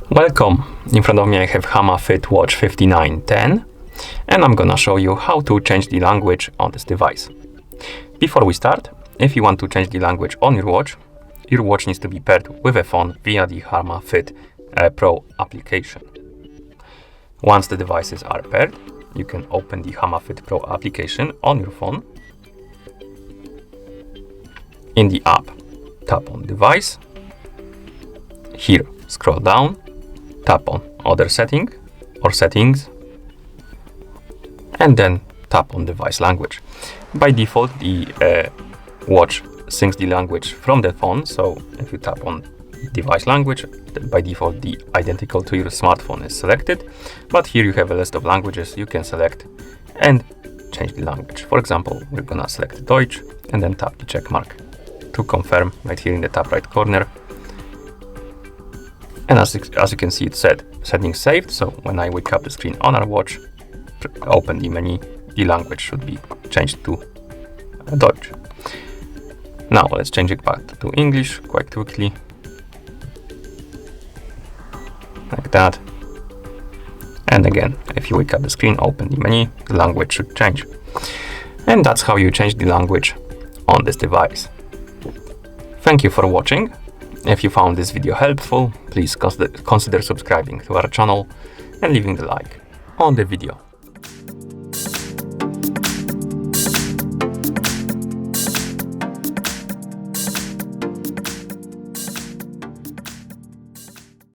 Welcome! In front of me I have Hama Fit Watch 5910 and I'm gonna show you how to change the language on this device. Before we start, if you want to change the language on your watch needs to be paired with a phone via the Hama Fit Pro application. Once the devices are paired, you can open the Hama Fit Pro application on your phone. In the app, tap on Device. Here, scroll down. Tap on Other Setting or Settings, and then tap on Device Language. By default, the watch syncs the language from the phone, so if you tap on Device Language, by default the identical to your smartphone is selected, but here you have a list of languages you can select and change the language. For example, we're gonna select Deutsch and then tap the check mark to confirm right here in the top right corner. And as you can see, it said settings saved, so when I wake up the screen on our watch, open the menu, the language should be changed to Deutsch. Now let's change it back to English quite quickly, like that. And again, if you wake up the screen, open the menu, the language should change. And that's how you change the language on this device. Thank you for watching. If you found this video helpful, please consider subscribing to our channel and leaving the like on the video.